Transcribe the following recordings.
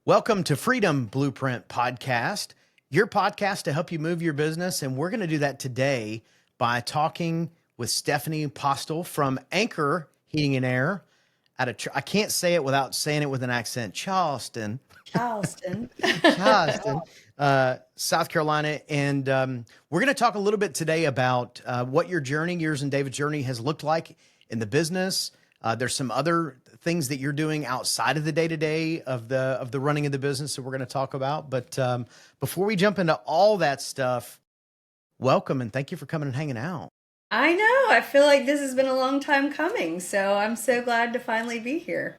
Welcome to Freedom Blueprint Podcast, your podcast to help you move your business. And we're going to do that today by talking with Stephanie Postell from Anchor Heating and Air I can't say it without saying it with an accent, Charleston, Charleston. Charleston, South Carolina. And we're going to talk a little bit today about what yours and David's journey has looked like in the business. There's some other things that you're doing outside of the day-to-day of the running of the business that we're going to talk about. But before we jump into all that stuff, welcome and thank you for coming and hanging out. I know. I feel like this has been a long time coming, so I'm so glad to finally be here.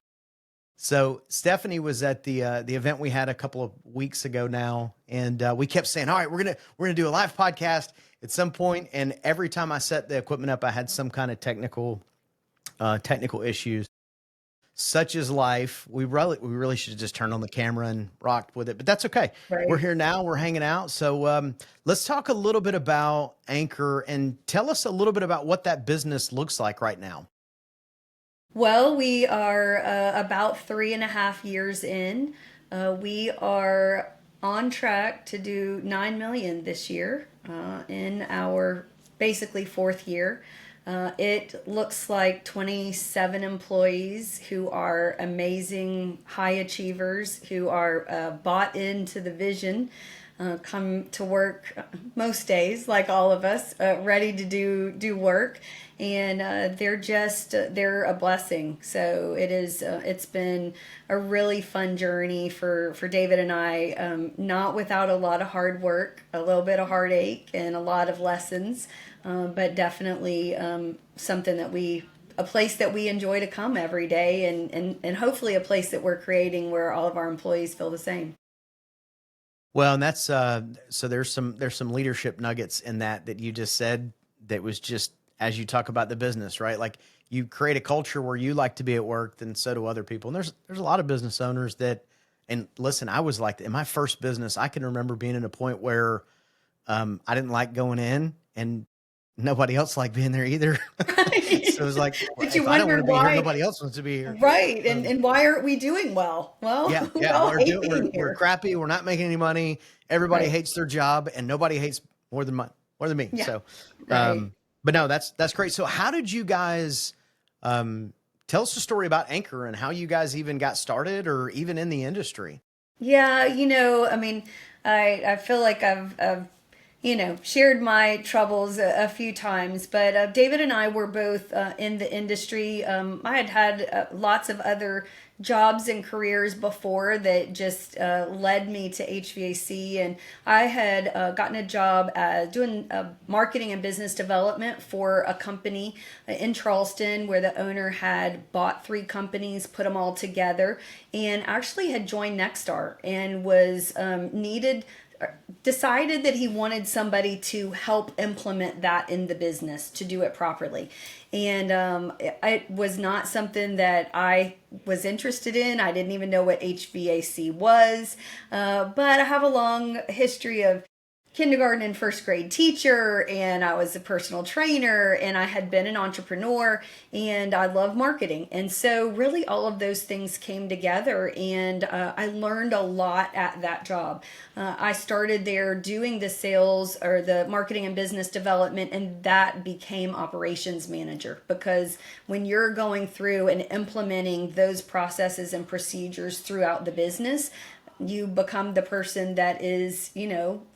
So Stephanie was at the event we had a couple of weeks ago now, and we kept saying, "All right, we're gonna do a live podcast at some point." And every time I set the equipment up, I had some kind of technical issues. Such is life. We really should have just turned on the camera and rocked with it, but that's okay. Right. We're here now. We're hanging out. So let's talk a little bit about Anchor and tell us a little bit about what that business looks like right now. Well, we are about 3.5 years in. We are on track to do $9 million this year in our basically fourth year. It looks like 27 employees who are amazing high achievers, who are bought into the vision, come to work most days, like all of us, ready to do work. And they're a blessing. So it's been a really fun journey for David and I, not without a lot of hard work, a little bit of heartache, and a lot of lessons. But definitely something a place that we enjoy to come every day, and hopefully a place that we're creating where all of our employees feel the same. Well, and that's so there's some leadership nuggets in that you just said that was just as you talk about the business, right? Like you create a culture where you like to be at work, then so do other people. And there's a lot of business owners that, and listen, I was like in my first business, I can remember being at a point where I didn't like going in and nobody else liked being there either. Right. So it was like, But if you I don't want wonder to be here, why, nobody else wants to be here. right? And why aren't we doing well? Well, Yeah, we all hate being we're here. crappy. We're not making any money. Everybody Right. hates their job, and nobody hates more than me. Yeah. So, Right. but no, that's great. So, how did you guys tell us the story about Anchor and how you guys even got started, or even in the industry? Yeah, I mean, I feel like I've shared my troubles a few times, but David and I were both in the industry. I had lots of other jobs and careers before that just led me to HVAC, and I had gotten a job doing marketing and business development for a company in Charleston where the owner had bought 3 companies, put them all together, and actually had joined Nexstar and was decided that he wanted somebody to help implement that in the business to do it properly. And it was not something that I was interested in. I didn't even know what HVAC was. But I have a long history of kindergarten and first grade teacher, and I was a personal trainer, and I had been an entrepreneur, and I love marketing. And so really all of those things came together, and I learned a lot at that job. I started there doing the sales or the marketing and business development, and that became operations manager, because when you're going through and implementing those processes and procedures throughout the business, you become the person that is,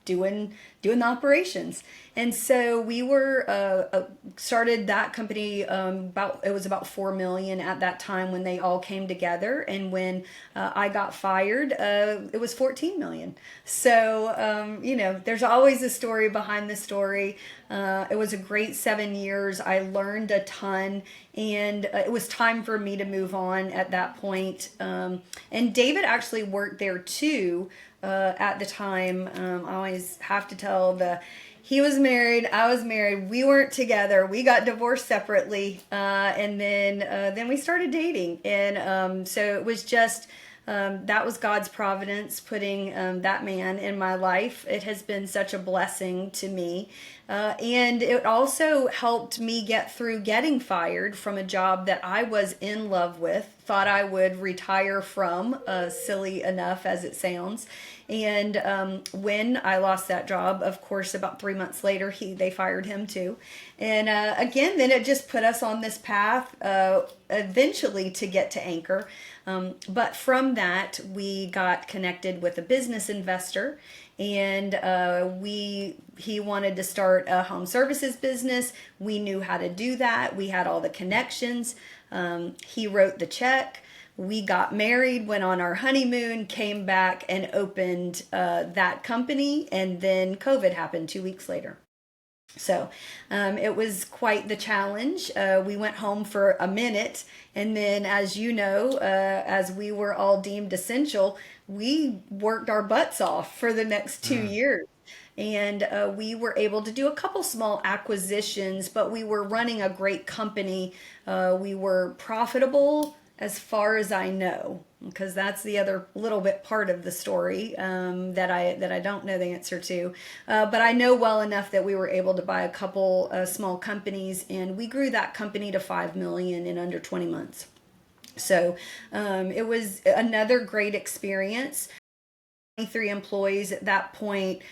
doing the operations. And so we were started that company it was about 4 million at that time when they all came together. And when I got fired, it was 14 million. So there's always a story behind the story. It was a great 7 years. I learned a ton, and it was time for me to move on at that point. And David actually worked there too at the time. I always have to tell he was married, I was married, we weren't together, we got divorced separately, and then we started dating. And so it was just that was God's providence putting that man in my life. It has been such a blessing to me. And it also helped me get through getting fired from a job that I was in love with thought I would retire from, silly enough as it sounds. And when I lost that job, of course, about 3 months later, they fired him too. And again, then it just put us on this path eventually to get to Anchor. But from that, we got connected with a business investor, and he wanted to start a home services business. We knew how to do that. We had all the connections. He wrote the check. We got married, went on our honeymoon, came back and opened that company, and then COVID happened 2 weeks later. So it was quite the challenge. We went home for a minute, and then, as you know, as we were all deemed essential, we worked our butts off for the next 2 years. And we were able to do a couple small acquisitions, but we were running a great company. We were profitable as far as I know, because that's the other little bit part of the story that I don't know the answer to. But I know well enough that we were able to buy a couple small companies, and we grew that company to 5 million in under 20 months. So it was another great experience. 23 employees at that point,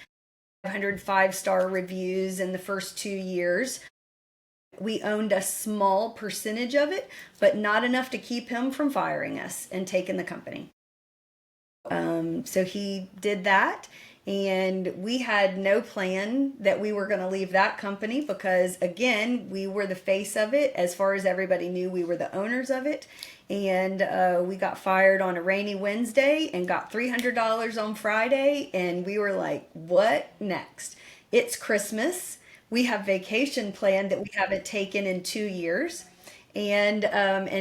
505-star reviews in the first 2 years. We owned a small percentage of it, but not enough to keep him from firing us and taking the company. So he did that, and we had no plan that we were going to leave that company because, again, we were the face of it. As far as everybody knew, we were the owners of it. And we got fired on a rainy Wednesday and got $300 on Friday, and we were like, what next? It's Christmas. We have vacation planned that we haven't taken in 2 years, and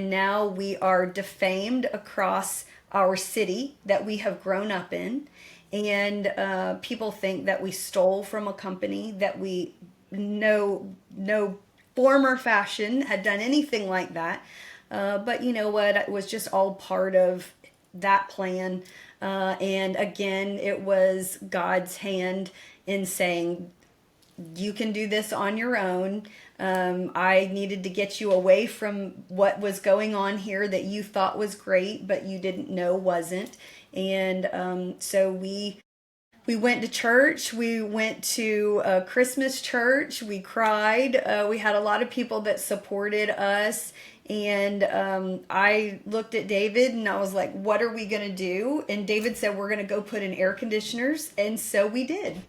now we are defamed across our city that we have grown up in, and people think that we stole from a company that we no form or fashion had done anything like that. But you know what? It was just all part of that plan, and again, it was God's hand in saying, you can do this on your own. I needed to get you away from what was going on here that you thought was great, but you didn't know wasn't. And so we went to church. We went to a Christmas church. We cried. We had a lot of people that supported us. And I looked at David and I was like, what are we going to do? And David said, we're going to go put in air conditioners. And so we did.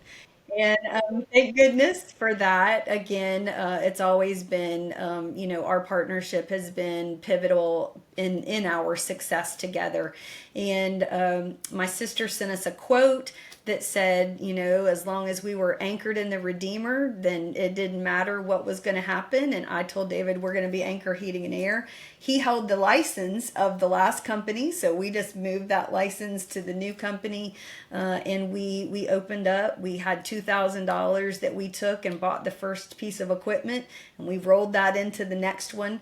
And thank goodness for that. Again, it's always been, our partnership has been pivotal in our success together. And my sister sent us a quote that said, as long as we were anchored in the Redeemer, then it didn't matter what was going to happen. And I told David, we're going to be Anchor Heating and Air. He held the license of the last company, so we just moved that license to the new company, and we opened up. We had $2,000 that we took and bought the first piece of equipment, and we rolled that into the next one.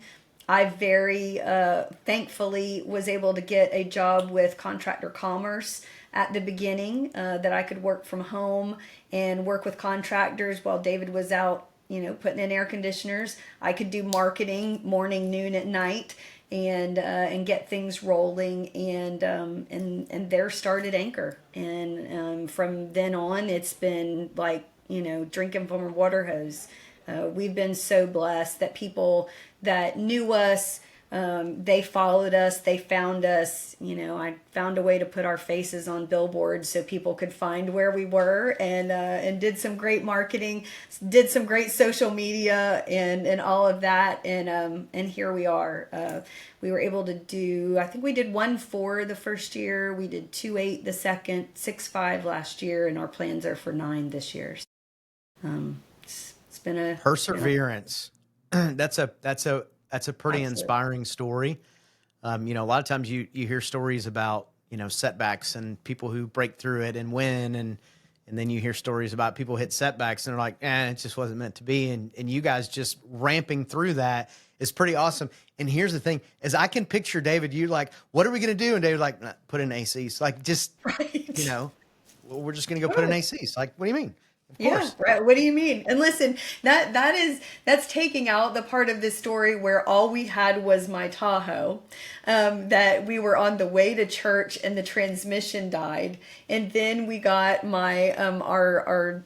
I very thankfully was able to get a job with Contractor Commerce at the beginning, that I could work from home and work with contractors while David was out, putting in air conditioners. I could do marketing morning, noon, at night, and get things rolling. And there started Anchor. And from then on, it's been like, drinking from a water hose. We've been so blessed that people that knew us, they followed us, they found us. I found a way to put our faces on billboards so people could find where we were, and did some great marketing, did some great social media, and all of that, and here we are. We were able to do, I think we did 1.4 the first year, we did 2.8 the second, 6.5 last year, and our plans are for 9 this year. It's been a perseverance. That's a pretty Absolutely. inspiring story. A lot of times you hear stories about, setbacks and people who break through it and win. And then you hear stories about people hit setbacks and they're like, it just wasn't meant to be. And you guys just ramping through that is pretty awesome. And here's the thing is I can picture David, you like, what are we going to do? And David like, nah, put in ACs. Like, just, right. we're just going to go put in ACs. Like, what do you mean? Of Yeah, course. right. What do you mean? And listen, that's taking out the part of this story where all we had was my Tahoe, that we were on the way to church and the transmission died, and then we got my our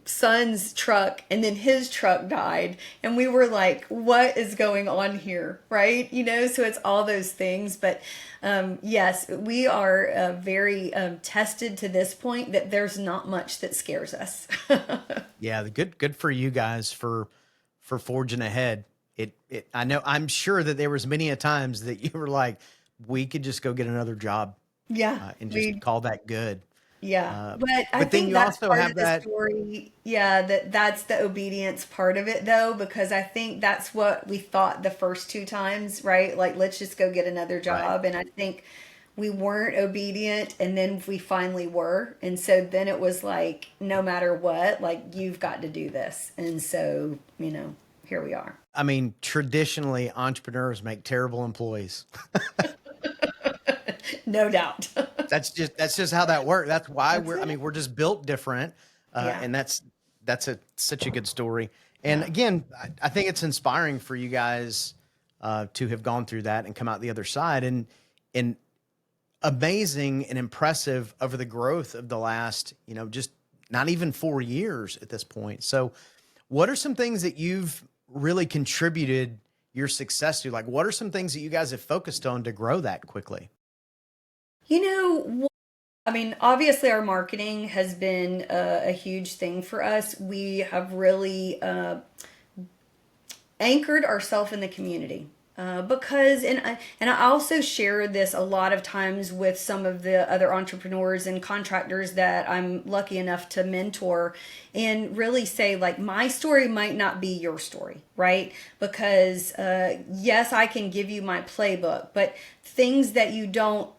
son's truck, and then his truck died, and we were like, "What is going on here?" Right? So it's all those things, but. Yes, we are very tested to this point that there's not much that scares us. Yeah, the good for you guys for forging ahead. I know I'm sure that there was many a times that you were like, we could just go get another job Yeah, and just we call that good. yeah. Uh, But I but then think you that's also part of have the that. story. Yeah, that's the obedience part of it though, because I think that's what we thought the first two times, right? Like, let's just go get another Right. job. And I think we weren't obedient, and then we finally were. And so then it was like, no matter what, like, you've got to do this. And so, here we are. I mean, traditionally, entrepreneurs make terrible employees. No doubt. That's just how that works. That's why That's it. we're just built different, Yeah. and that's such a good story. And Yeah. again, I think it's inspiring for you guys to have gone through that and come out the other side, and amazing and impressive over the growth of the last, just not even 4 years at this point. So, what are some things that you've really contributed your success to? Like, what are some things that you guys have focused on to grow that quickly? You know, I mean, obviously, our marketing has been a huge thing for us. We have really anchored ourselves in the community. Because and I also share this a lot of times with some of the other entrepreneurs and contractors that I'm lucky enough to mentor, and really say, like, my story might not be your story, right? Because yes, I can give you my playbook, but things that you don't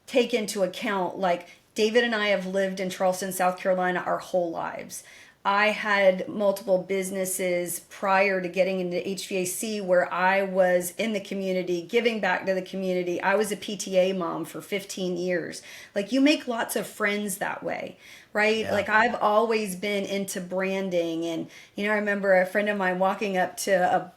take into account, like, David and I have lived in Charleston, South Carolina our whole lives. I had multiple businesses prior to getting into HVAC where I was in the community, giving back to the community. I was a PTA mom for 15 years. Like, you make lots of friends that way, right? Yeah. Like, I've always been into branding. And, I remember a friend of mine walking up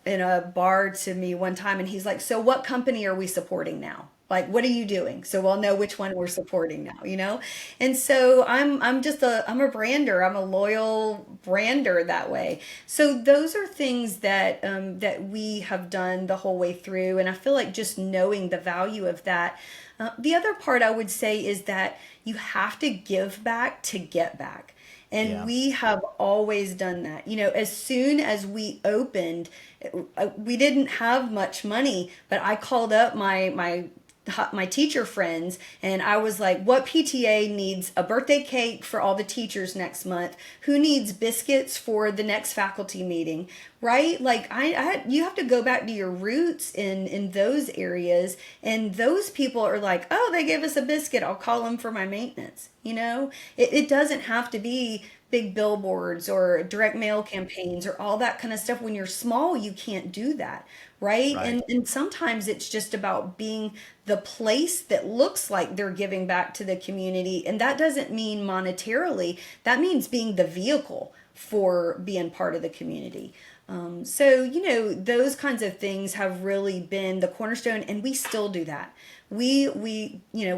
in a bar to me one time, and he's like, "So what company are we supporting now? Like, what are you doing? So we'll know which one we're supporting now." And so I'm a brander. I'm a loyal brander that way. So those are things that we have done the whole way through, and I feel like just knowing the value of that. The other part I would say is that you have to give back to get back. And Yeah. we have always done that. As soon as we opened, we didn't have much money, but I called up my teacher friends, and I was like, "What PTA needs a birthday cake for all the teachers next month? Who needs biscuits for the next faculty meeting?" Right? Like, you have to go back to your roots in those areas, and those people are like, "Oh, they gave us a biscuit. I'll call them for my maintenance." It doesn't have to be big billboards or direct mail campaigns or all that kind of stuff. When you're small, you can't do that, right? Right. And sometimes it's just about being the place that looks like they're giving back to the community. And that doesn't mean monetarily, that means being the vehicle for being part of the community. So those kinds of things have really been the cornerstone, and we still do that. We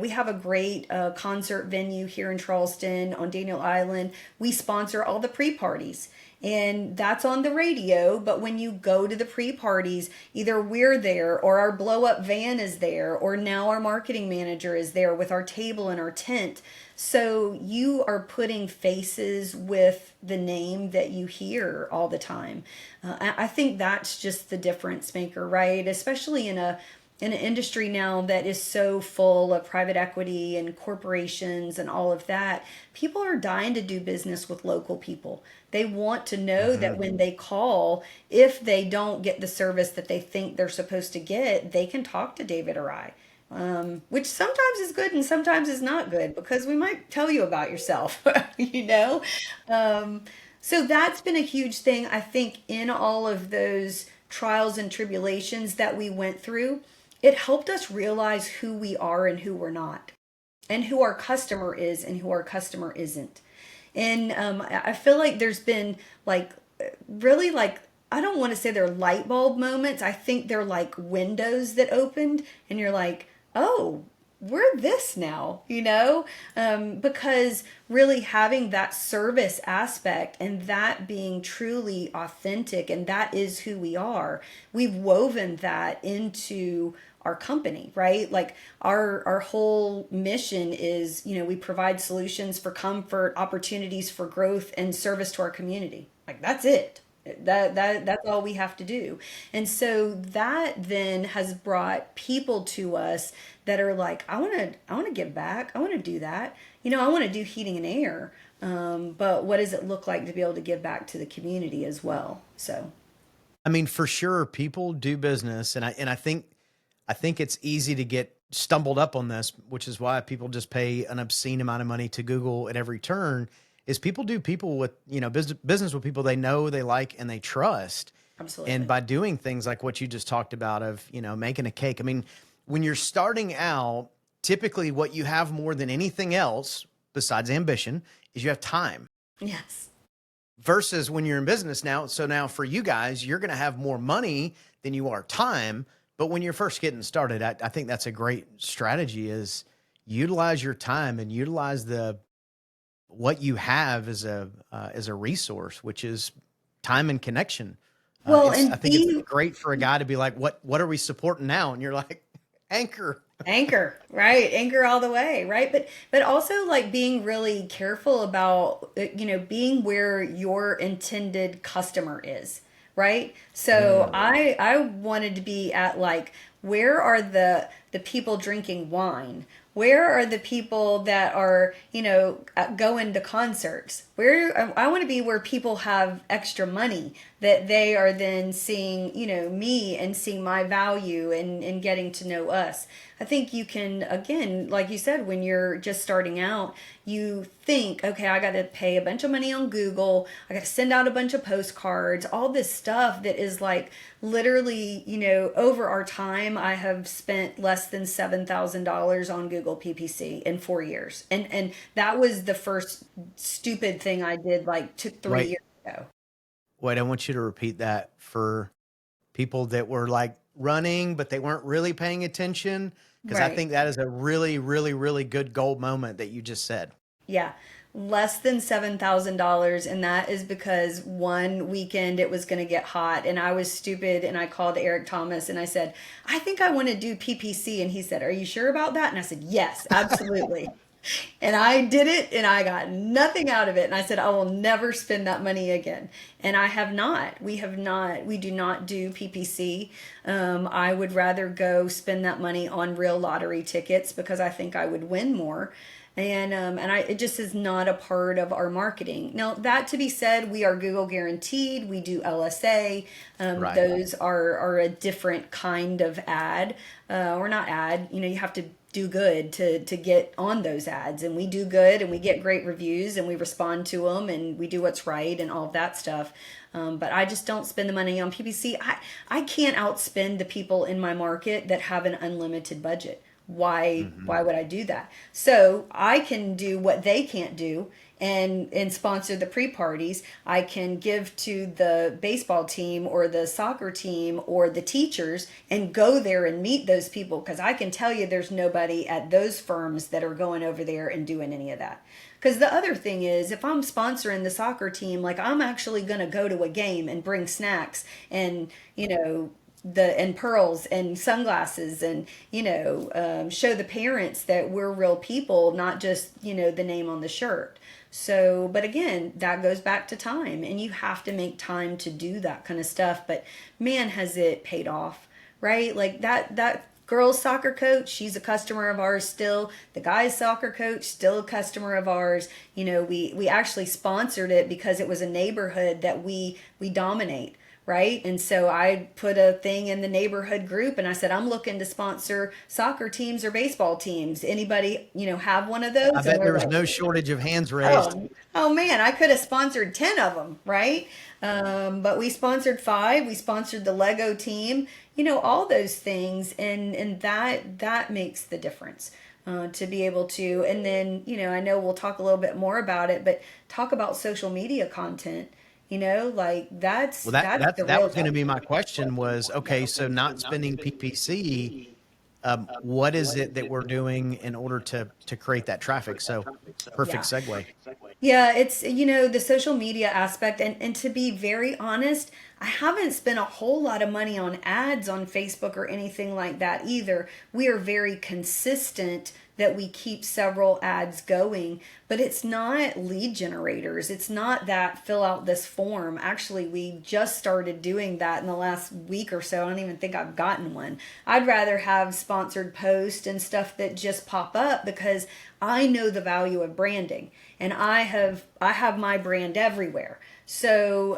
have a great concert venue here in Charleston on Daniel Island. We sponsor all the pre-parties, and that's on the radio. But when you go to the pre-parties, either we're there, or our blow up van is there, or now our marketing manager is there with our table and our tent. So you are putting faces with the name that you hear all the time. I think that's just the difference maker, right? Especially in an industry now that is so full of private equity and corporations and all of that. People are dying to do business with local people. They want to know that Hmm. when they call, if they don't get the service that they think they're supposed to get, they can talk to David or I. Which sometimes is good and sometimes is not good, because we might tell you about yourself, you know? Um, so that's been a huge thing, I think, in all of those trials and tribulations that we went through. It helped us realize who we are and who we're not, and who our customer is and who our customer isn't. And I feel like there's been like really like, I don't want to say they're light bulb moments. I think they're like windows that opened, and you're like, oh, we're this now, because really having that service aspect and that being truly authentic, and that is who we are, we've woven that into our company, right? Like our whole mission is, we provide solutions for comfort, opportunities for growth, and service to our community. Like that's it. That's all we have to do. And so that then has brought people to us that are like, I want to give back. I want to do that. I want to do heating and air. But what does it look like to be able to give back to the community as well? So I mean, for sure, people do business, and I think it's easy to get stumbled up on this, which is why people just pay an obscene amount of money to Google at every turn. Is people do people with business with people they know, they like, and they trust. And absolutely. by doing things like what you just talked about of making a cake. I mean, when you're starting out, typically what you have more than anything else besides ambition is you have time. Yes. Versus when you're in business now. So now for you guys, you're going to have more money than you are time. But when you're first getting started, I think that's a great strategy is utilize your time and utilize what you have as a resource, which is time and connection. Well, I and think it's being great for a guy to be like, what are we supporting now? And you're like, Anchor. anchor, right? Anchor all the way, right? But also like being really careful about being where your intended customer is, right? So Mm, I wanted to be at like, where are the people drinking wine? Where are the people that are, going to concerts? Where I want to be where people have extra money that they are then seeing, me and seeing my value and getting to know us. I think you can, again, like you said, when you're just starting out, you think, okay, I got to pay a bunch of money on Google. I got to send out a bunch of postcards, all this stuff that is like literally, over our time, I have spent less than $7,000 on Google PPC in 4 years. And that was the first stupid thing I did like 3 years wait, ago. wait, I want you to repeat that for people that were like running, but they weren't really paying attention. Cause I Right. think that is a really, really, really good gold moment that you just said. Yeah. Less than $7,000. And that is because one weekend it was going to get hot and I was stupid and I called Eric Thomas and I said, I think I want to do PPC. And he said, are you sure about that? And I said, yes, absolutely. And I did it and I got nothing out of it. And I said, I will never spend that money again. And I have not. We have not. We do not do PPC. I would rather go spend that money on real lottery tickets because I think I would win more. It just is not a part of our marketing. Now, that to be said, we are Google guaranteed. We do LSA. Right. Those are a different kind of ad, or not ad. You have to do good to get on those ads, and we do good, and we get great reviews, and we respond to them, and we do what's right, and all of that stuff. But I just don't spend the money on PPC. I can't outspend the people in my market that have an unlimited budget. Why Mhm. would I do that? So I can do what they can't do and sponsor the pre-parties. I can give to the baseball team or the soccer team or the teachers and go there and meet those people, because I can tell you there's nobody at those firms that are going over there and doing any of that. Because the other thing is, if I'm sponsoring the soccer team, like I'm actually going to go to a game and bring snacks and, and pearls and sunglasses and, show the parents that we're real people, not just, the name on the shirt. So, but again, that goes back to time, and you have to make time to do that kind of stuff. But man, has it paid off, right? Like that girls soccer coach, she's a customer of ours still. The guys soccer coach, still a customer of ours. We actually sponsored it because it was a neighborhood that we dominate, right? And so I put a thing in the neighborhood group and I said, I'm looking to sponsor soccer teams or baseball teams. Anybody, have one of I those? And bet there they're was like, no shortage of hands raised. oh man, I could have sponsored 10 of them, right? But we sponsored 5. We sponsored the Lego team, all those things. And that makes the difference. to be able to. And then, I know we'll talk a little bit more about it, but talk about social media content. Like that's Well, that's the that real was going to be value. my question was, okay, so not spending PPC, what is it that we're doing in order to create that traffic? So perfect Yeah. segue. Yeah, it's the social media aspect, and to be very honest, I haven't spent a whole lot of money on ads on Facebook or anything like that either. We are very consistent that we keep several ads going, but it's not lead generators. It's not that fill out this form. Actually, we just started doing that in the last week or so. I don't even think I've gotten one. I'd rather have sponsored posts and stuff that just pop up because I know the value of branding, and I have my brand everywhere. So,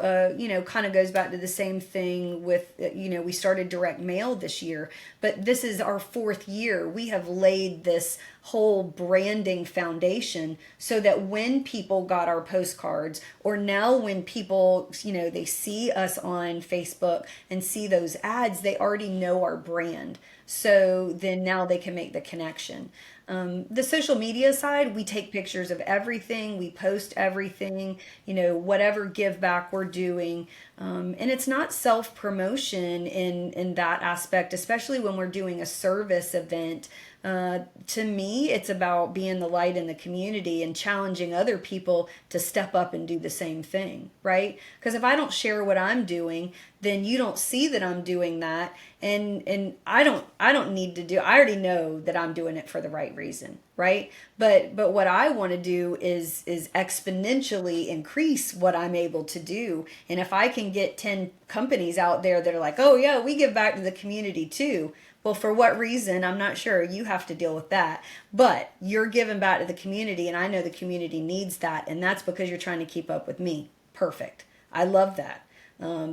kind of goes back to the same thing with, we started direct mail this year, but this is our fourth year. We have laid this whole branding foundation so that when people got our postcards, or now when people, they see us on Facebook and see those ads, they already know our brand. So then now they can make the connection. The social media side, we take pictures of everything, we post everything, whatever give back we're doing. And it's not self promotion in that aspect, especially when we're doing a service event. To me, it's about being the light in the community and challenging other people to step up and do the same thing, right? Because if I don't share what I'm doing, then you don't see that I'm doing that, and I don't need to do. I already know that I'm doing it for the right reason, right? But what I want to do is exponentially increase what I'm able to do, and if I can get 10 companies out there that are like, oh yeah, we give back to the community too. Well, for what reason? I'm not sure. You have to deal with that. But you're giving back to the community, and I know the community needs that, and that's because you're trying to keep up with me. Perfect. I love that,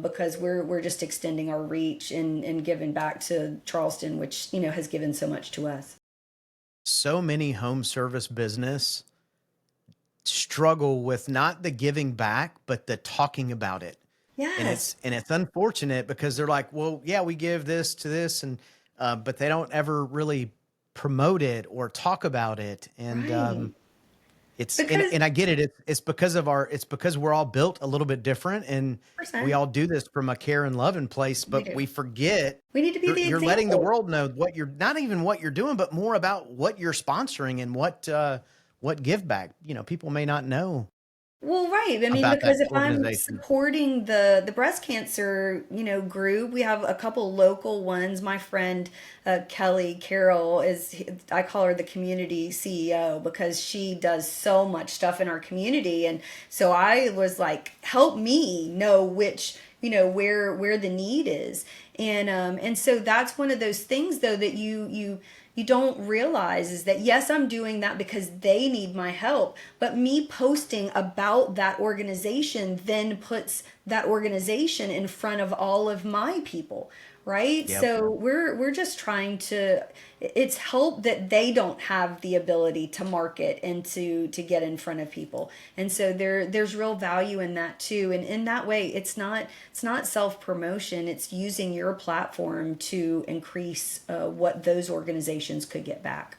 because we're just extending our reach and giving back to Charleston, which has given so much to us. So many home service business struggle with not the giving back, but the talking about it. And Yes. it's unfortunate because they're like, well, yeah, we give this to this, and but they don't ever really promote it or talk about it. And Right. it's Because and I get it. It's because we're all built a little bit different, and we 100%, all do this from a care and loving place. we But do. we forget We need to be the you're letting the example. world know what you're not even what you're doing, but more about what you're sponsoring and what give back. People may not know Well, right. I mean, about that because if I'm organization. supporting the breast cancer, group, we have a couple local ones. My friend Kelly Carroll I call her the community CEO because she does so much stuff in our community, and so I was like, help me know which, where the need is, and so that's one of those things though that you don't realize is that yes, I'm doing that because they need my help, but me posting about that organization then puts that organization in front of all of my people, right? Yep. So we're just trying to, it's help that they don't have the ability to market and to get in front of people. And so there's real value in that too. And in that way, it's not self promotion. It's using your platform to increase what those organizations could get back.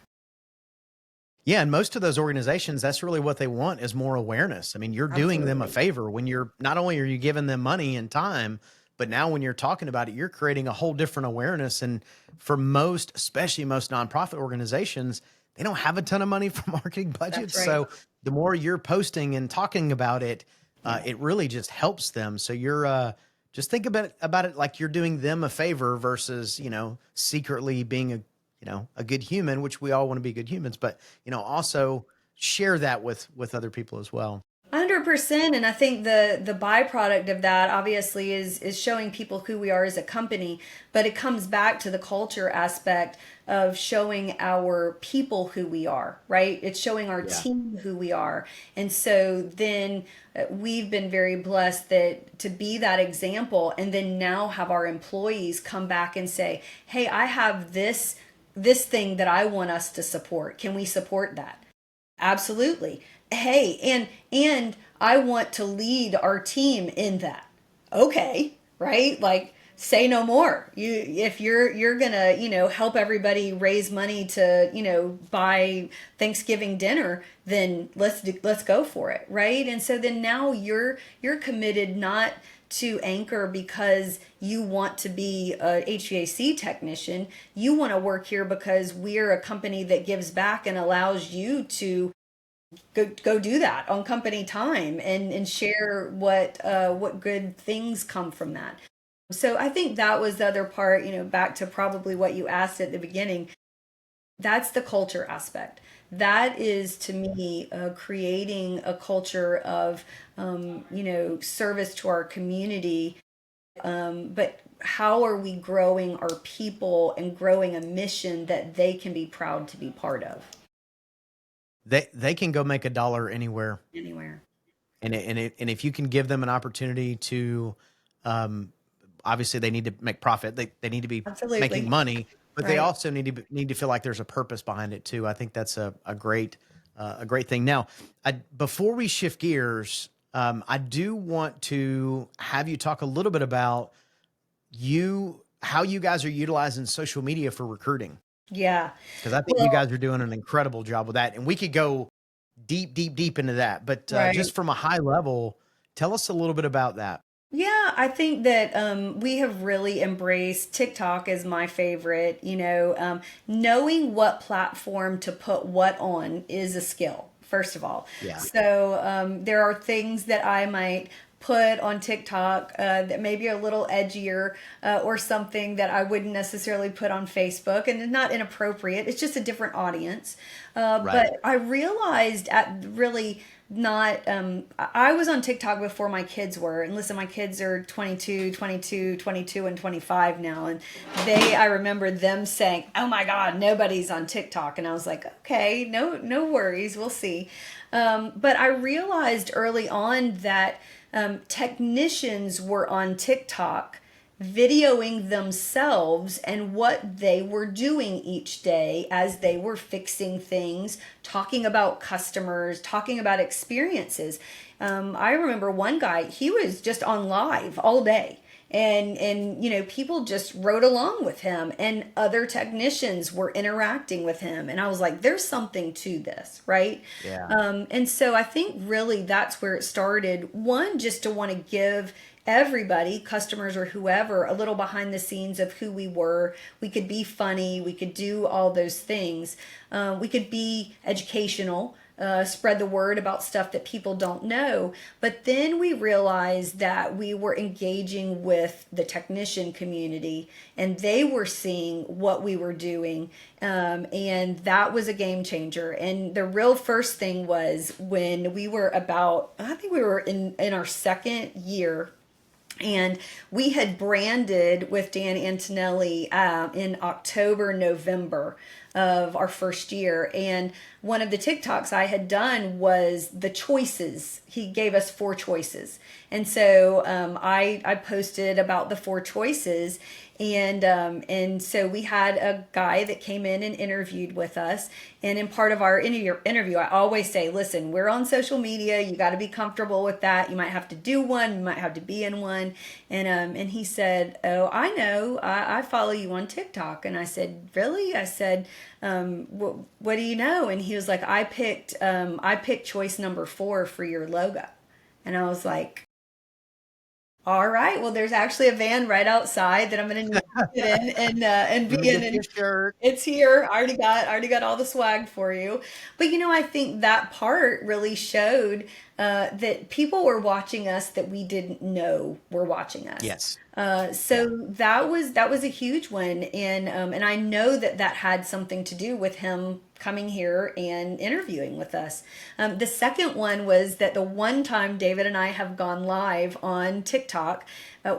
Yeah, and most of those organizations, that's really what they want is more awareness. I mean, you're doing them a Absolutely. favor when you're not only are you giving them money and time, but now when you're talking about it, you're creating a whole different awareness. And for most, especially most nonprofit organizations, they don't have a ton of money for marketing That's budgets. right. So the more you're posting and talking about it, Yeah. it really just helps them. So you're just think about it like you're doing them a favor versus secretly being a good human, which we all want to be good humans, but also share that with other people as well. 100%. And I think the byproduct of that obviously is showing people who we are as a company, but it comes back to the culture aspect of showing our people who we are, right? It's showing our Yeah. team who we are. And so then we've been very blessed that to be that example, and then now have our employees come back and say, "Hey, I have this thing that I want us to support. Can we support that?" Absolutely. Hey, and I want to lead our team in that. Okay, right? Like say no more. If you're gonna, help everybody raise money to, buy Thanksgiving dinner, then let's go for it, right? And so then now you're committed not to Anchor because you want to be a HVAC technician. You want to work here because we're a company that gives back and allows you to go do that on company time and share what good things come from that. So I think that was the other part, back to probably what you asked at the beginning. That's the culture aspect. That is to me creating a culture of, service to our community. But how are we growing our people and growing a mission that they can be proud to be part of They can go make a dollar anywhere. anywhere? And if you can give them an opportunity to, um, obviously they need to make profit. They need to be making Absolutely. money, but they Right. also need to feel like there's a purpose behind it too. I think that's a great thing. Now, before we shift gears, I do want to have you talk a little bit about how you guys are utilizing social media for recruiting, Yeah. because I think you Well, guys are doing an incredible job with that, and we could go deep into that. But right. just from a high level, tell us a little bit about that. Yeah, I think that we have really embraced TikTok as my favorite. Knowing what platform to put what on is a skill, first of all. Yeah. So there are things that I might put on TikTok that maybe are a little edgier or something that I wouldn't necessarily put on Facebook, and it's not inappropriate. It's just a different audience. Right. But I realized at really not I was on TikTok before my kids were, and listen, my kids are 22 and 25 now, and I remember them saying, "Oh my god, nobody's on TikTok." And I was like, "Okay, no worries, we'll see." But I realized early on that technicians were on TikTok videoing themselves and what they were doing each day as they were fixing things, talking about customers, talking about experiences. I remember one guy, he was just on live all day. And people just rode along with him, and other technicians were interacting with him, and I was like, there's something to this, right? Yeah. And so I think really that's where it started. One, just to want to give everybody, customers or whoever, a little behind the scenes of who we were. We could be funny, we could do all those things. We could be educational, spread the word about stuff that people don't know. But then we realized that we were engaging with the technician community, and they were seeing what we were doing. And that was a game changer. And the real first thing was when we were I think we were in our second year, and we had branded with Dan Antonelli in October, November of our first year. And one of the TikToks I had done was the choices. He gave us 4 choices. And so I posted about the 4 choices. And so we had a guy that came in and interviewed with us. And in part of our interview, I always say, listen, we're on social media. You got to be comfortable with that. You might have to do one. You might have to be in one. And he said, oh, I know. I follow you on TikTok. And I said, really? I said, what do you know? And he was like, I picked choice number 4 for your logo. And I was like, all right. Well, there's actually a van right outside that I'm going to need to get in and Let me be in. get your And shirt. it's here. I already got all the swag for you. But I think that part really showed that people were watching us that we didn't know were watching us. Yes. Yeah. So that was a huge one, and I know that had something to do with him coming here and interviewing with us. The second one was that the one time David and I have gone live on TikTok,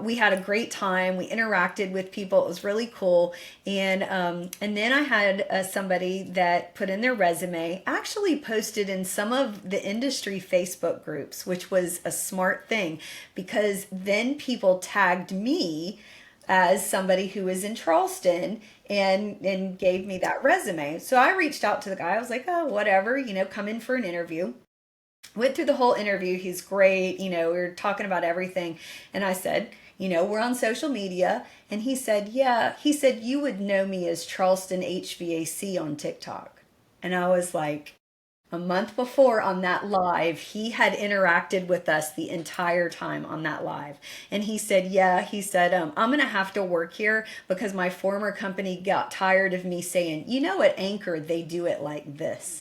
we had a great time. We interacted with people. It was really cool. And then I had somebody that put in their resume, actually posted in some of the industry Facebook groups, which was a smart thing, because then people tagged me as somebody who was in Charleston and gave me that resume. So I reached out to the guy. I was like, oh, whatever, come in for an interview. Went through the whole interview. He's great. We were talking about everything. And I said, we're on social media. And he said, yeah, he said, you would know me as Charleston HVAC on TikTok. And I was like, a month before on that live, he had interacted with us the entire time on that live. And he said, yeah, he said, I'm going to have to work here because my former company got tired of me saying, at Anchor, they do it like this.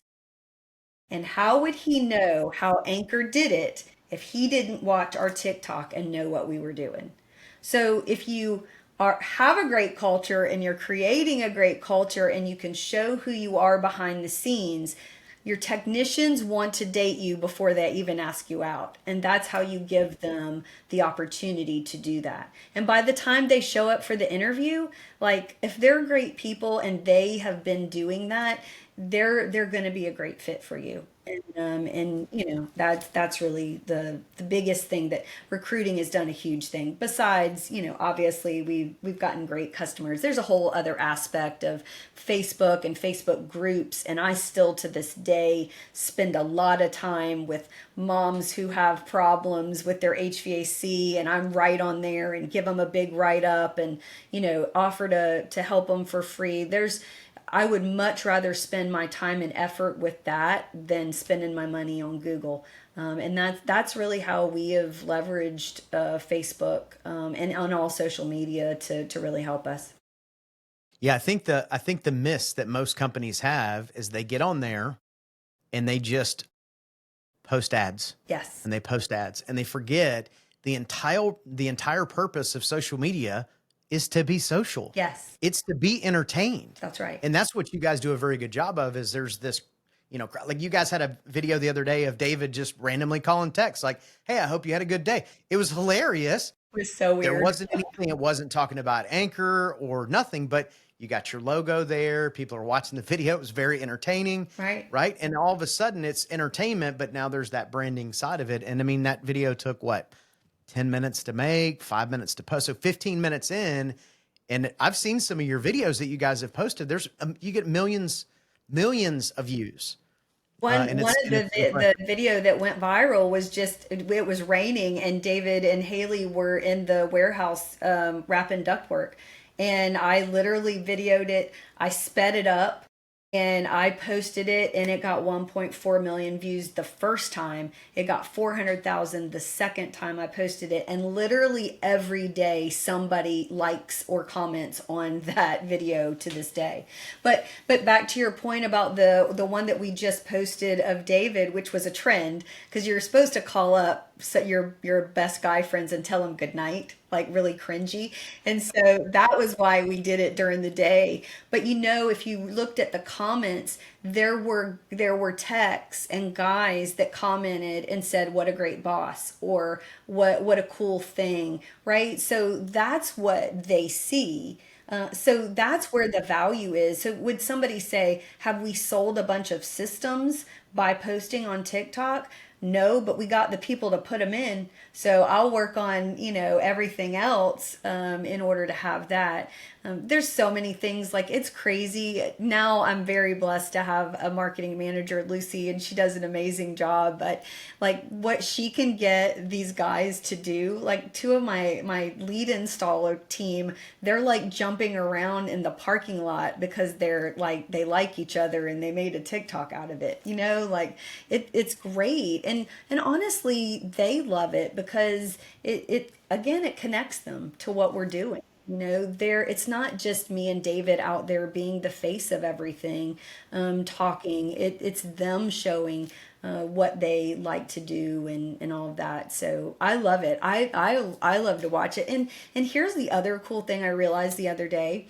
And how would he know how Anchor did it if he didn't watch our TikTok and know what we were doing? So if you have a great culture and you're creating a great culture and you can show who you are behind the scenes, your technicians want to date you before they even ask you out. And that's how you give them the opportunity to do that. And by the time they show up for the interview, like if they're great people and they have been doing that, they're going to be a great fit for you. And that's really the biggest thing that recruiting has done a huge thing. Besides, obviously we've gotten great customers. There's a whole other aspect of Facebook and Facebook groups, and I still to this day spend a lot of time with moms who have problems with their HVAC, and I'm right on there and give them a big write up and offer to help them for free. I would much rather spend my time and effort with that than spending my money on Google. And that's really how we have leveraged Facebook and on all social media to really help us. Yeah, I think the miss that most companies have is they get on there and they just post ads. Yes. And they post ads and they forget the entire purpose of social media is to be social. Yes. It's to be entertained. That's right. And that's what you guys do a very good job of is there's this, like you guys had a video the other day of David just randomly calling text like, hey, I hope you had a good day. It was hilarious. It was so weird. There wasn't anything. It wasn't talking about Anchor or nothing, but you got your logo there. People are watching the video. It was very entertaining. Right. Right. And all of a sudden it's entertainment, but now there's that branding side of it. And I mean, that video took what? 10 minutes to make, 5 minutes to post. So 15 minutes in, and I've seen some of your videos that you guys have posted. There's you get millions of views. One of the video that went viral was just it was raining and David and Haley were in the warehouse wrapping ductwork, and I literally videoed it. I sped it up and I posted it, and it got 1.4 million views the first time. It got 400,000 the second time I posted it. And literally every day somebody likes or comments on that video to this day. But back to your point about the one that we just posted of David, which was a trend, because you're supposed to call up your best guy friends and tell them good night, like really cringy. And so that was why we did it during the day. But if you looked at the comments, there were texts and guys that commented and said, what a great boss, or what a cool thing, right? So that's what they see. So that's where the value is. So would somebody say, have we sold a bunch of systems by posting on TikTok? No, but we got the people to put them in. So I'll work on, everything else in order to have that. There's so many things, like it's crazy. Now I'm very blessed to have a marketing manager, Lucy, and she does an amazing job. But like what she can get these guys to do, like two of my lead installer team, they're like jumping around in the parking lot because they like each other and they made a TikTok out of it. Like it's great. And honestly, they love it because it again, it connects them to what we're doing. It's not just me and David out there being the face of everything, talking. It's them showing what they like to do and all of that. So I love it. I love to watch it. And here's the other cool thing I realized the other day.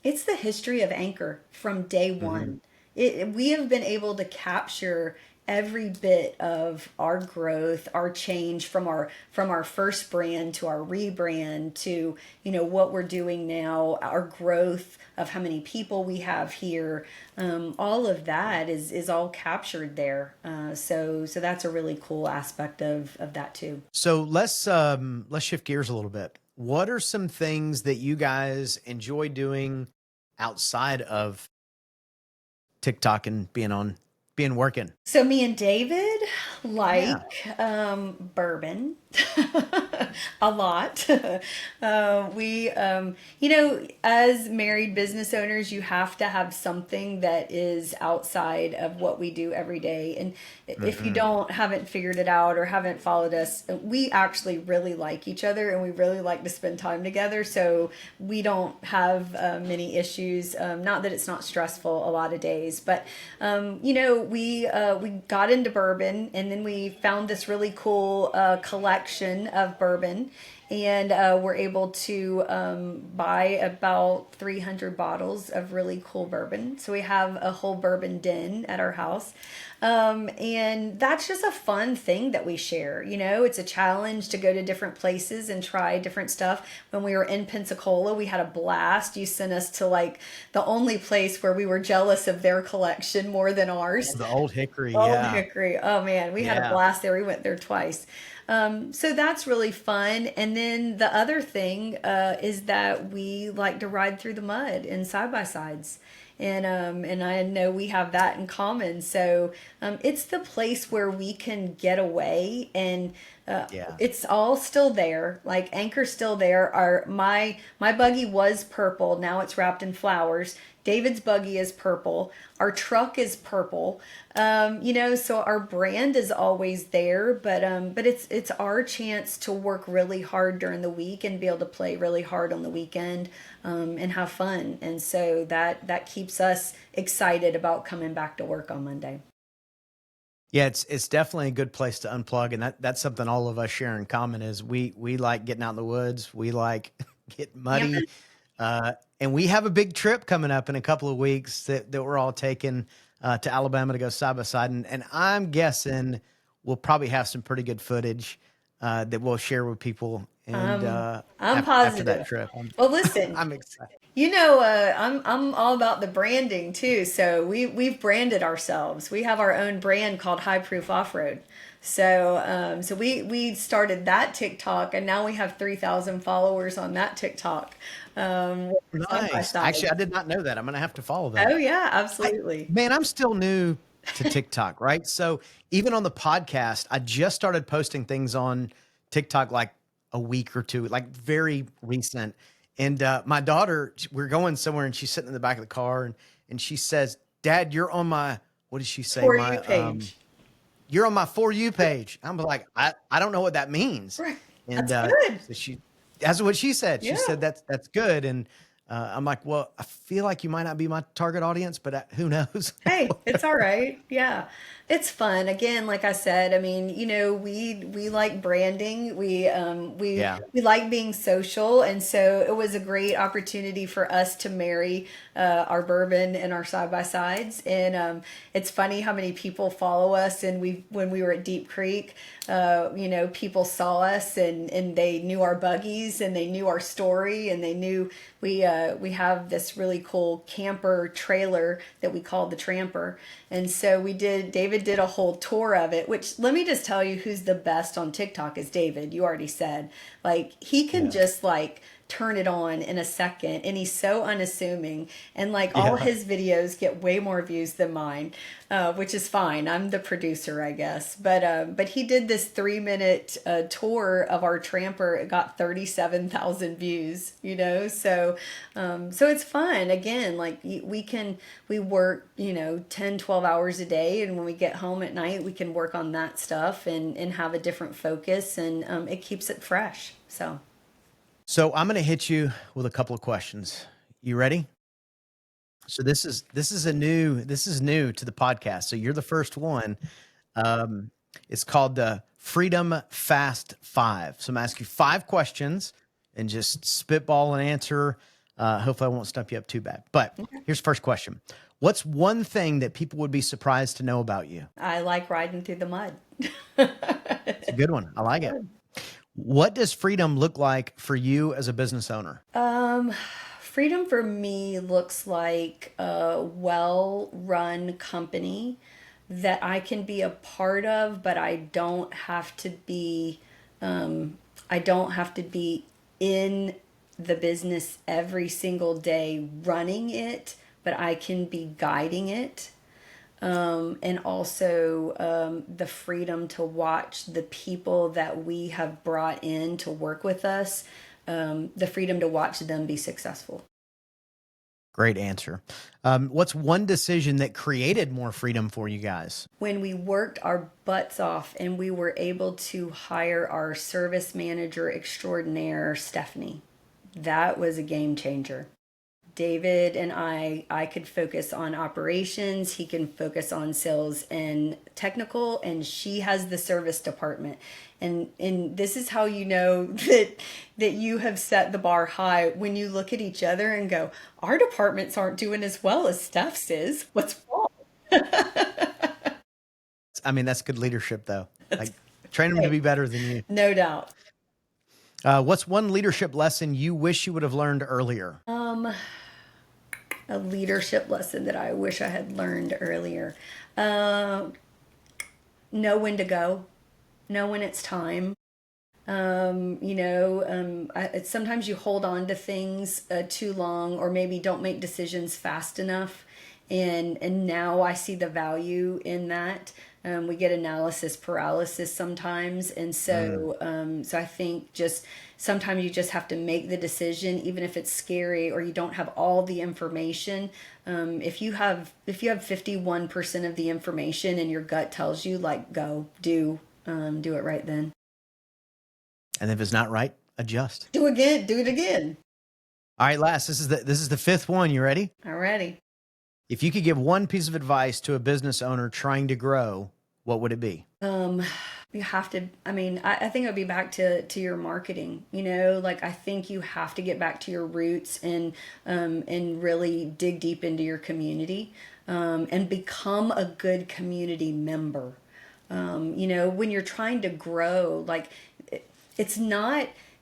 It's the history of Anchor from day one. We have been able to capture every bit of our growth, our change from our first brand to our rebrand to what we're doing now, our growth of how many people we have here. All of that is all captured there. So that's a really cool aspect of that too. So let's shift gears a little bit. What are some things that you guys enjoy doing outside of TikTok and being working? So me and David like bourbon. A lot. As married business owners, you have to have something that is outside of what we do every day. And if you Hmm. haven't figured it out or haven't followed us, we actually really like each other and we really like to spend time together. So we don't have many issues. Not that it's not stressful a lot of days, but we got into bourbon, and then we found this really cool collection of bourbon, and we're able to buy about 300 bottles of really cool bourbon. So we have a whole bourbon den at our house. And that's just a fun thing that we share. It's a challenge to go to different places and try different stuff. When we were in Pensacola, we had a blast. You sent us to like the only place where we were jealous of their collection more than Oh, ours. the Old Hickory. Old Yeah. Hickory. Oh man, we had a Yeah. blast there. We went there twice. So that's really fun. And then the other thing is that we like to ride through the mud in side by sides. And I know we have that in common. So it's the place where we can get away, and Yeah. it's all still there. Like Anchor's still there. My buggy was purple. Now it's wrapped in flowers. David's buggy is purple. Our truck is purple. So our brand is always there, but it's our chance to work really hard during the week and be able to play really hard on the weekend, and have fun. And so that keeps us excited about coming back to work on Monday. Yeah, it's definitely a good place to unplug, and that's something all of us share in common is we like getting out in the woods. We like getting Yeah. muddy, and we have a big trip coming up in a couple of weeks that we're all taking to Alabama to go side by side, and I'm guessing we'll probably have some pretty good footage that we'll share with people, and I'm after that positive. trip, Well, listen, I'm excited. I'm all about the branding too. So we've branded ourselves. We have our own brand called High Proof Off Road. So we started that TikTok, and now we have 3,000 followers on that TikTok. Side by Nice. side. Actually, I did not know that. I'm gonna have to follow Oh that. yeah, I absolutely. Man, I'm still new to TikTok, right? So even on the podcast, I just started posting things on TikTok like a week or two, like very recent. And my daughter, we're going somewhere, and she's sitting in the back of the car, and she says, "Dad, you're on my what did she say? For you page. You're on my For You page." I'm like, I don't know what that means. Right. And That's good. so that's what she said. She Yeah. said that's good. And I'm like, well, I feel like you might not be my target audience, but who knows? Hey, it's all right. Yeah. It's fun. Again, like I said, I mean, we like branding. Yeah. We like being social, and so it was a great opportunity for us to marry our bourbon and our side by sides. And it's funny how many people follow us. And when we were at Deep Creek, people saw us, and they knew our buggies, and they knew our story, and they knew we have this really cool camper trailer that we call the Tramper. And so David did a whole tour of it, which let me just tell you who's the best on TikTok is David. You already said, like, he can Yeah. just like turn it on in a second, and he's so unassuming, and like all Yeah. his videos get way more views than mine, which is fine. I'm the producer, I guess. But he did this 3 minute tour of our Tramper. It got 37,000 views, so it's fun. Again, like we work 10, 12 hours a day, and when we get home at night we can work on that stuff and have a different focus, and it keeps it fresh. So I'm gonna hit you with a couple of questions. You ready? So this is new to the podcast. So you're the first one. Um, it's called the Freedom Fast Five. So I'm gonna ask you 5 questions and just spitball an answer. Hopefully I won't stump you up too bad. But here's the first question. What's one thing that people would be surprised to know about you? I like riding through the mud. It's a good one. I like it. What does freedom look like for you as a business owner? Freedom for me looks like a well-run company that I can be a part of, but I don't have to be in the business every single day running it, but I can be guiding it. and also the freedom to watch the people that we have brought in to work with us, the freedom to watch them be successful. Great answer. What's one decision that created more freedom for you guys? When we worked our butts off and we were able to hire our service manager extraordinaire, Stephanie, that was a game changer. David and I could focus on operations. He can focus on sales and technical, and she has the service department. And this is how you know that you have set the bar high when you look at each other and go, our departments aren't doing as well as Steph's is. What's wrong? I mean, that's good leadership, though. Like, train them to be better than you. No doubt. What's one leadership lesson you wish you would have learned earlier? A leadership lesson that I wish I had learned earlier. Know when to go, know when it's time. Sometimes you hold on to things too long, or maybe don't make decisions fast enough. And now I see the value in that. We get analysis paralysis sometimes, and so I think just sometimes you just have to make the decision, even if it's scary or you don't have all the information. If you have 51% of the information and your gut tells you, like, go do it right then. And if it's not right, adjust. Do it again. All right, last. This is the fifth one. You ready? Alrighty. If you could give one piece of advice to a business owner trying to grow, what would it be? You have to, I think it would be back to your marketing, like I think you have to get back to your roots and really dig deep into your community, and become a good community member. When you're trying to grow, like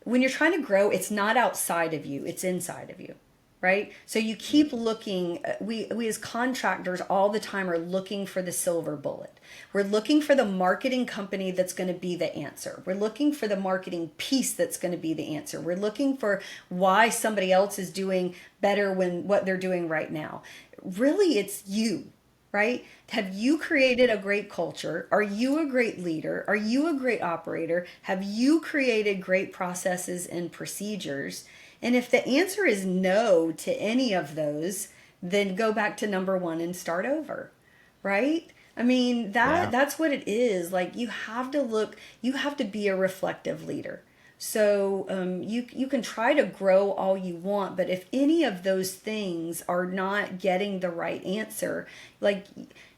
when you're trying to grow, it's not outside of you, it's inside of you. Right? So you keep looking, we as contractors all the time are looking for the silver bullet. We're looking for the marketing company that's going to be the answer. We're looking for the marketing piece that's going to be the answer. We're looking for why somebody else is doing better when what they're doing right now. Really, it's you, right? Have you created a great culture? Are you a great leader? Are you a great operator? Have you created great processes and procedures? And if the answer is no to any of those, then go back to number one and start over, right? That's what it is. Like you have to be a reflective leader. So you can try to grow all you want, but if any of those things are not getting the right answer, like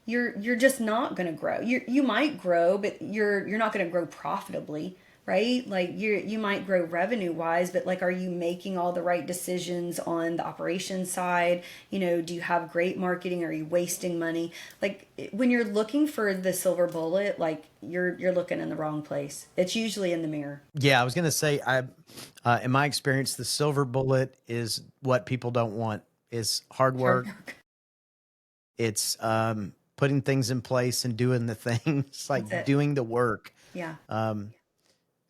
you're just not going to grow. You might grow, but you're not going to grow profitably. Right? Like you might grow revenue wise, but like, are you making all the right decisions on the operations side? Do you have great marketing? Are you wasting money? Like when you're looking for the silver bullet, like you're looking in the wrong place. It's usually in the mirror. Yeah, I was going to say, in my experience, the silver bullet is what people don't want. Is hard work. It's putting things in place and doing the things, like doing the work. Yeah.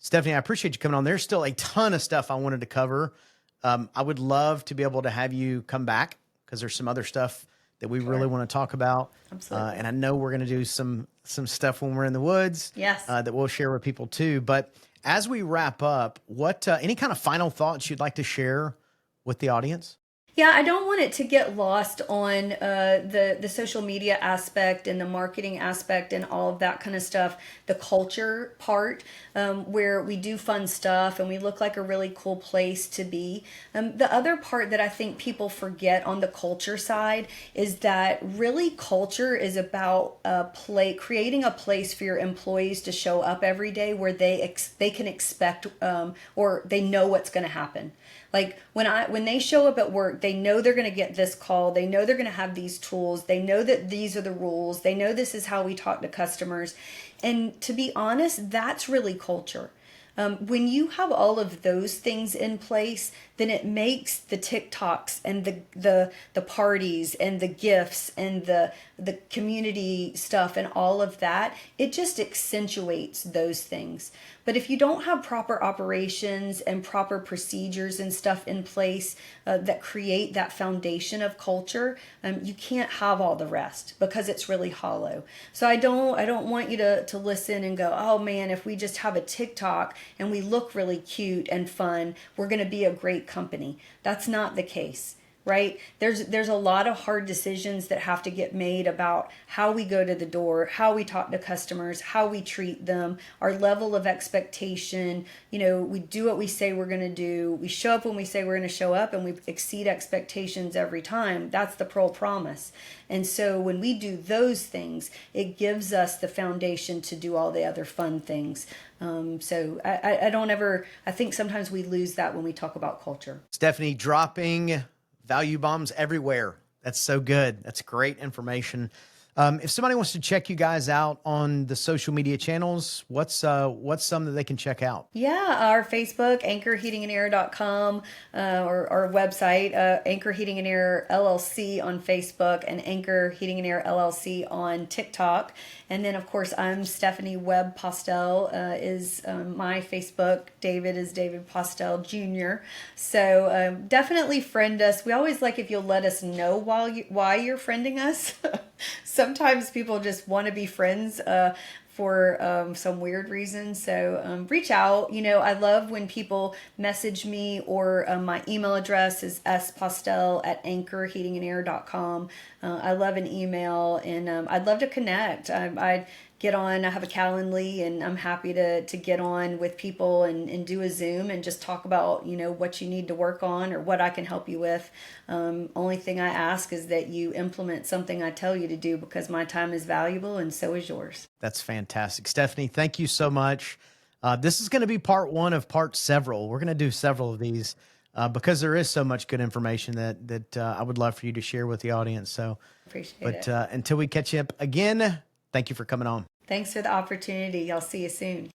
Stephanie, I appreciate you coming on. There's still a ton of stuff I wanted to cover. I would love to be able to have you come back because there's some other stuff that we really want to talk about. Absolutely. And I know we're going to do some stuff when we're in the woods. Yes. That we'll share with people too. But as we wrap up, what any kind of final thoughts you'd like to share with the audience? Yeah, I don't want it to get lost on the social media aspect and the marketing aspect and all of that kind of stuff. The culture part, where we do fun stuff and we look like a really cool place to be. The other part that I think people forget on the culture side is that really culture is about creating a place for your employees to show up every day where they can expect or they know what's going to happen. Like when they show up at work, they know they're going to get this call. They know they're going to have these tools. They know that these are the rules. They know this is how we talk to customers. And to be honest, that's really culture. When you have all of those things in place, then it makes the TikToks and the parties and the gifts and the community stuff and all of that, it just accentuates those things. But if you don't have proper operations and proper procedures and stuff in place that create that foundation of culture, you can't have all the rest because it's really hollow. So I don't want you to listen and go, oh man, if we just have a TikTok and we look really cute and fun, we're going to be a great company. That's not the case. Right? There's a lot of hard decisions that have to get made about how we go to the door, how we talk to customers, how we treat them, our level of expectation. We do what we say we're going to do. We show up when we say we're going to show up, and we exceed expectations every time. That's the Pearl Promise. And so when we do those things, it gives us the foundation to do all the other fun things. So I think sometimes we lose that when we talk about culture. Stephanie, dropping value bombs everywhere. That's so good. That's great information. If somebody wants to check you guys out on the social media channels, what's some that they can check out? Yeah, our Facebook, anchorheatingandair.com, or our website, Anchor Heating and Air LLC on Facebook, and Anchor Heating and Air LLC on TikTok. And then, of course, I'm Stephanie Webb Postell is my Facebook. David is David Postell Jr. So definitely friend us. We always like if you'll let us know why you're friending us. Sometimes people just want to be friends for some weird reason. So reach out. I love when people message me, or my email address is spostell@anchorheatingandair.com. I love an email, and I'd love to connect. I'd get on. I have a Calendly, and I'm happy to get on with people and do a Zoom and just talk about, what you need to work on or what I can help you with. Only thing I ask is that you implement something I tell you to do, because my time is valuable and so is yours. That's fantastic. Stephanie, thank you so much. This is going to be part one of part several. We're going to do several of these because there is so much good information that I would love for you to share with the audience. So, Appreciate it. Until we catch you up again, thank you for coming on. Thanks for the opportunity. I'll see you soon.